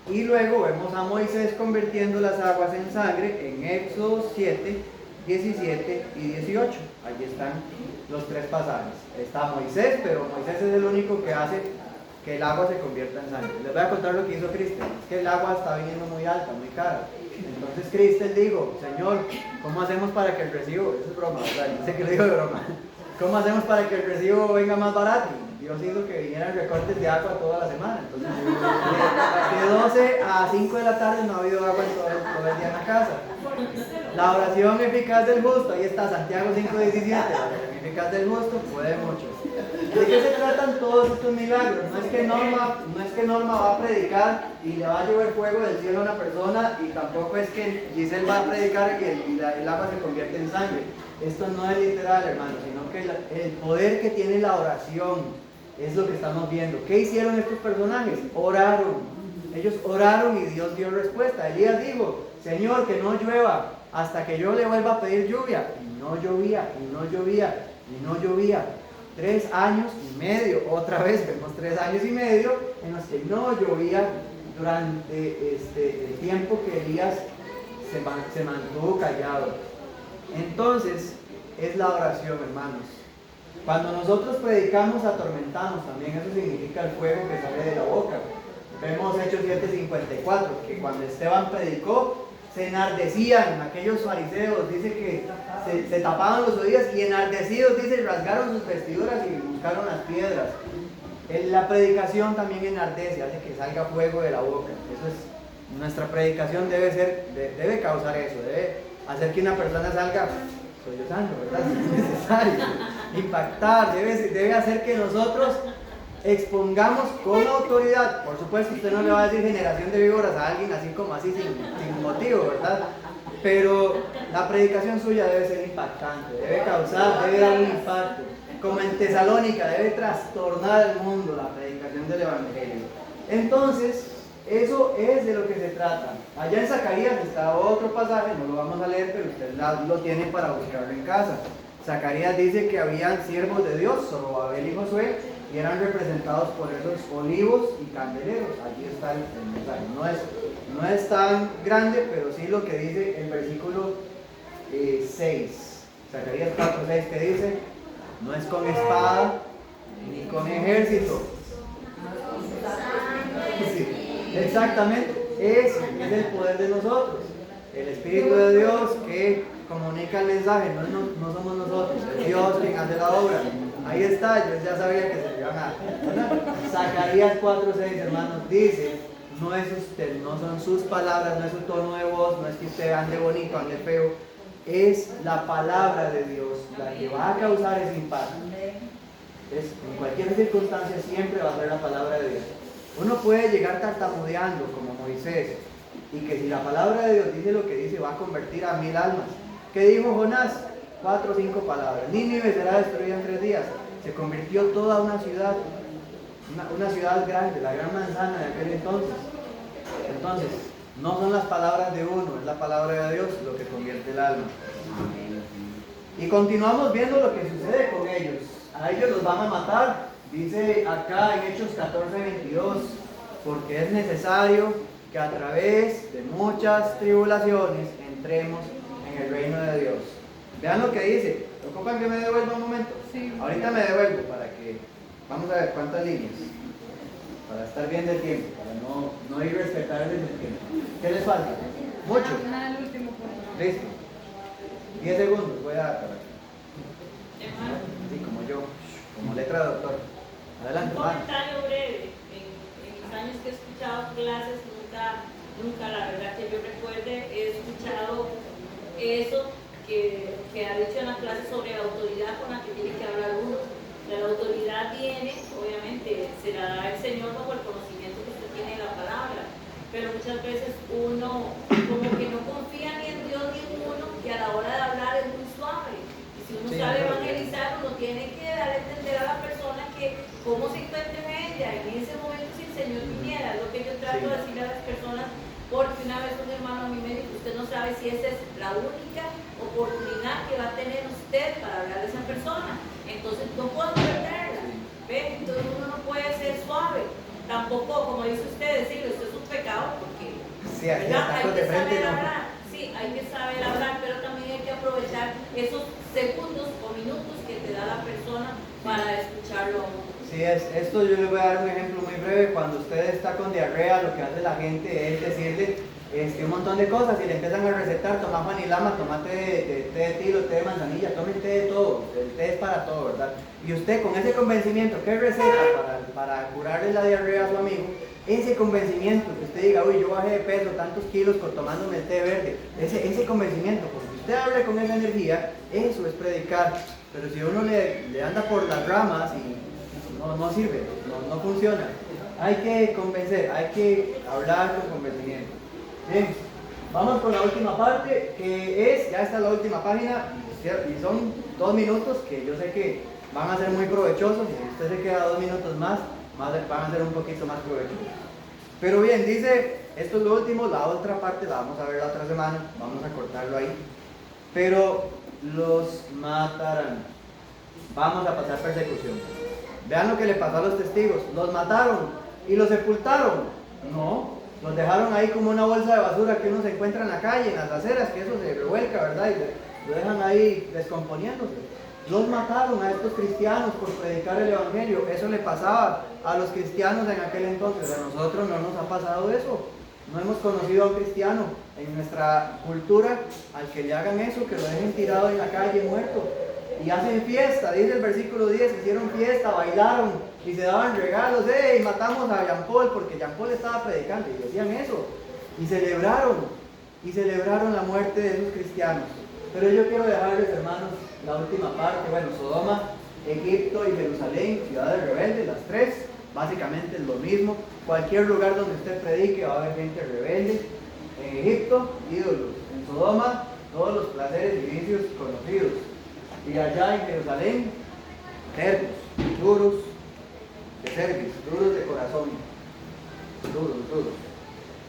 Y luego vemos a Moisés convirtiendo las aguas en sangre en Éxodo 7, 17 y 18. Allí están los 3 pasajes. Está Moisés, pero Moisés es el único que hace que el agua se convierta en sangre. Les voy a contar lo que hizo Cristo. Es que el agua está viniendo muy alta, muy cara. Entonces Cristo dijo: Señor, ¿cómo hacemos para que el recibo? Eso es broma, ¿verdad? Yo sé que lo digo de broma. ¿Cómo hacemos para que el recibo venga más barato? Dios hizo que vinieran recortes de agua toda la semana. Entonces, de 12 a 5 de la tarde no ha habido agua en todo el día en la casa. La oración eficaz del justo, ahí está Santiago 5:17. La oración eficaz del justo puede mucho. ¿De qué se tratan todos estos milagros? No es que Norma va a predicar y le va a llover fuego del cielo a una persona, y tampoco es que Giselle va a predicar y el agua se convierte en sangre. Esto no es literal, hermano, sino que el poder que tiene la oración es lo que estamos viendo. ¿Qué hicieron estos personajes? Oraron. Ellos oraron y Dios dio respuesta. Elías dijo: Señor, que no llueva hasta que yo le vuelva a pedir lluvia. Y no llovía, y no llovía, y no llovía. 3 años y medio, otra vez vemos 3 años y medio en los que no llovía durante el tiempo que Elías se mantuvo callado. Entonces, es la oración, hermanos. Cuando nosotros predicamos, atormentamos también. Eso significa el fuego que sale de la boca. Vemos Hechos 7:54, que cuando Esteban predicó, se enardecían aquellos fariseos, dice que se tapaban los oídos y enardecidos, dice, rasgaron sus vestiduras y buscaron las piedras. La predicación también enardece, hace que salga fuego de la boca. Eso es, nuestra predicación debe causar eso, debe hacer que una persona salga sollozando, ¿verdad? Es necesario impactar, debe hacer que nosotros expongamos con autoridad. Por supuesto, usted no le va a decir generación de víboras a alguien así como así sin motivo, ¿verdad? Pero la predicación suya debe ser impactante, debe causar, debe dar un impacto. Como en Tesalónica, debe trastornar el mundo la predicación del Evangelio. Entonces, eso es de lo que se trata. Allá en Zacarías está otro pasaje, no lo vamos a leer, pero usted lo tiene para buscarlo en casa. Zacarías dice que habían siervos de Dios, Zorobabel y Josué, y eran representados por esos olivos y candeleros. Allí está el mensaje. No es tan grande, pero sí lo que dice el versículo 6. Zacarías 4:6, que dice: no es con espada ni con ejército. Sí, exactamente, ese es el poder de nosotros. El Espíritu de Dios que comunica el mensaje, no somos nosotros, es Dios quien hace la obra. Ahí está, yo ya sabía que se iban a... Zacarías 4:6, hermanos, dice: no es usted, no son sus palabras, no es su tono de voz, no es que usted ande bonito, ande feo, es la palabra de Dios la que va a causar ese impacto. En cualquier circunstancia siempre va a ser la palabra de Dios. Uno puede llegar tartamudeando como Moisés, y que si la palabra de Dios dice lo que dice, va a convertir a 1000 almas. ¿Qué dijo Jonás? 4 o 5 palabras. Nínive será destruida en 3 días. Se convirtió toda una ciudad, una ciudad grande, la gran manzana de aquel entonces. Entonces, no son las palabras de uno, es la palabra de Dios lo que convierte el alma. Y continuamos viendo lo que sucede con ellos. A ellos los van a matar, dice acá en Hechos 14:22, porque es necesario que a través de muchas tribulaciones entremos en el reino de Dios. Vean lo que dice. ¿Ocupan que me devuelva un momento? Sí. Ahorita me devuelvo para que... Vamos a ver cuántas líneas. Para estar bien del tiempo, para no ir respetando el tiempo. ¿Qué les falta? Mucho. Nada, el último punto. Listo. 10 segundos, voy a dar para Hermano, sí, como yo, como letra de doctor. Adelante, un va. comentario breve. En mis años que he escuchado clases, nunca, la verdad que yo recuerde, he escuchado eso que ha dicho en la clase sobre la autoridad con la que tiene que hablar uno. La autoridad viene, obviamente, se la da el Señor bajo el conocimiento que usted tiene de la palabra, pero muchas veces uno como que no confía ni en Dios ni en uno, que a la hora de hablar es muy suave. Y si uno Sí, sabe claro. evangelizar, uno tiene que dar a entender a la persona que cómo se encuentra en ella. En ese momento, si el Señor viniera, es lo que yo trato de decirle a las personas, porque una vez un hermano a mí me dijo: usted no sabe si esa es la única oportunidad que va a tener usted para hablar de esa persona. Entonces no puedo perderla. ¿Ve? Entonces uno no puede ser suave. Tampoco, como dice usted, decirle: usted es un pecado, porque Sí, aquí ¿verdad? está Hay que de frente, saber ¿no? hablar. Sí, hay que saber hablar, pero también hay que aprovechar esos segundos o minutos que te da la persona para escucharlo a uno. Sí, esto yo les voy a dar un ejemplo muy breve. Cuando usted está con diarrea, lo que hace la gente es decirle: un montón de cosas y le empiezan a recetar, toma Juan y Lama, toma té de tilo, té de manzanilla, tome té de todo, el té es para todo, ¿verdad? Y usted con ese convencimiento, ¿qué receta para curarle la diarrea a su amigo? Ese convencimiento, que usted diga, uy, yo bajé de peso tantos kilos por tomándome el té verde, ese convencimiento, porque usted hable con esa energía, eso es predicar. Pero si uno le anda por las ramas y no sirve, no funciona. Hay que convencer, hay que hablar con convencimiento. Bien, vamos con la última parte, que ya está la última página, y son 2 minutos que yo sé que van a ser muy provechosos. Si usted se queda 2 minutos más, van a ser un poquito más provechosos. Pero bien, dice, esto es lo último, la otra parte la vamos a ver la otra semana, vamos a cortarlo ahí. Pero los matarán. Vamos a pasar persecución. Vean lo que le pasó a los testigos. Los mataron y los sepultaron. No, los dejaron ahí como una bolsa de basura que uno se encuentra en la calle, en las aceras, que eso se revuelca, ¿verdad? Y lo dejan ahí descomponiéndose. Los mataron a estos cristianos por predicar el evangelio. Eso le pasaba a los cristianos en aquel entonces. A nosotros no nos ha pasado eso. No hemos conocido a un cristiano en nuestra cultura al que le hagan eso, que lo dejen tirado en la calle muerto. Y hacen fiesta, dice el versículo 10, hicieron fiesta, bailaron y se daban regalos. ¡Hey! Matamos a Jean Paul porque Jean Paul estaba predicando y decían eso. Y celebraron la muerte de esos cristianos. Pero yo quiero dejarles, hermanos, la última parte. Bueno, Sodoma, Egipto y Jerusalén, ciudades rebeldes, las tres, básicamente es lo mismo. Cualquier lugar donde usted predique va a haber gente rebelde. En Egipto, ídolos. En Sodoma, todos los placeres y vicios conocidos. Y allá en Jerusalén, tercos, duros de cerviz, duros de corazón. Duros.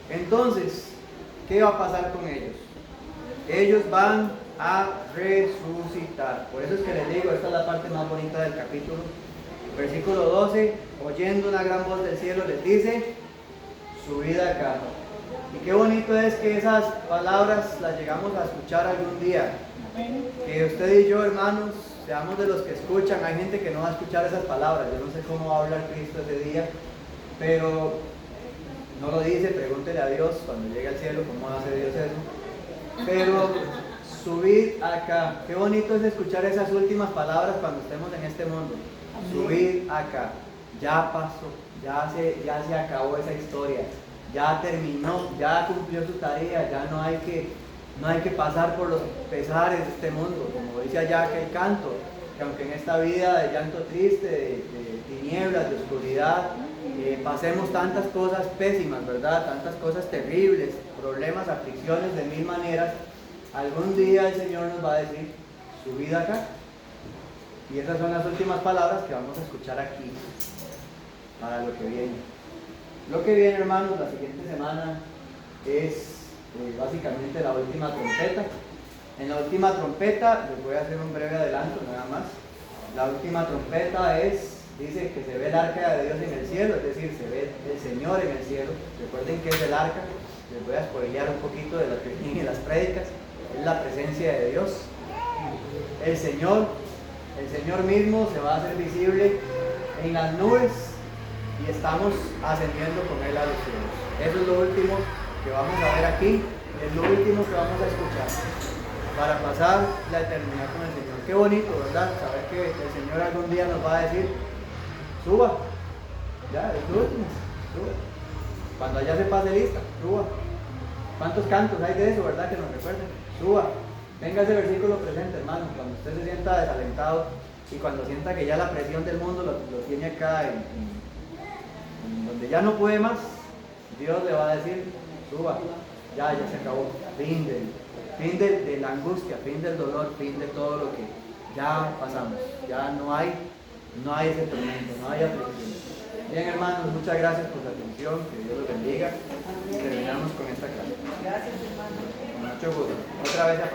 Entonces, ¿qué va a pasar con ellos? Ellos van a resucitar. Por eso es que les digo, esta es la parte más bonita del capítulo. Versículo 12, oyendo una gran voz del cielo, les dice, subid acá. Y qué bonito es que esas palabras las llegamos a escuchar algún día. Que usted y yo, hermanos, seamos de los que escuchan. Hay gente que no va a escuchar esas palabras. Yo no sé cómo va a hablar Cristo ese día, pero no lo dice. Pregúntele a Dios cuando llegue al cielo cómo hace Dios eso. Pero subid acá. Qué bonito es escuchar esas últimas palabras cuando estemos en este mundo. Subid acá. Ya pasó, ya se acabó esa historia. Ya terminó, ya cumplió su tarea. Ya no hay que pasar por los pesares de este mundo, como dice allá aquel canto, que aunque en esta vida de llanto triste, de tinieblas, de oscuridad, pasemos tantas cosas pésimas, ¿verdad? Tantas cosas terribles, problemas, aflicciones de mil maneras, algún día el Señor nos va a decir, subid acá. Y esas son las últimas palabras que vamos a escuchar aquí, para lo que viene. Lo que viene, hermanos, la siguiente semana es básicamente la última trompeta. En la última trompeta, les voy a hacer un breve adelanto nada más. La última trompeta dice que se ve el arca de Dios en el cielo, es decir, se ve el Señor en el cielo. Recuerden que es el arca, les voy a spoilear un poquito de lo que viene en las prédicas, es la presencia de Dios. El Señor mismo se va a hacer visible en las nubes y estamos ascendiendo con Él a los cielos. Eso es lo último que vamos a ver aquí, es lo último que vamos a escuchar para pasar la eternidad con el Señor. Qué bonito, ¿verdad? Saber que el Señor algún día nos va a decir, suba, ya, es lo último, suba. Cuando allá se pase lista, suba. ¿Cuántos cantos hay de eso, verdad? Que nos recuerden, suba. Venga ese versículo presente, hermano, cuando usted se sienta desalentado y cuando sienta que ya la presión del mundo lo tiene acá en donde ya no puede más, Dios le va a decir, suba, ya se acabó, fin de la angustia, fin del dolor, fin de todo lo que ya pasamos, ya no hay ese tormento, no hay aflicción. Bien, hermanos, muchas gracias por su atención, que Dios los bendiga. Terminamos con esta clase. Gracias, hermano. Con mucho gusto. Otra vez a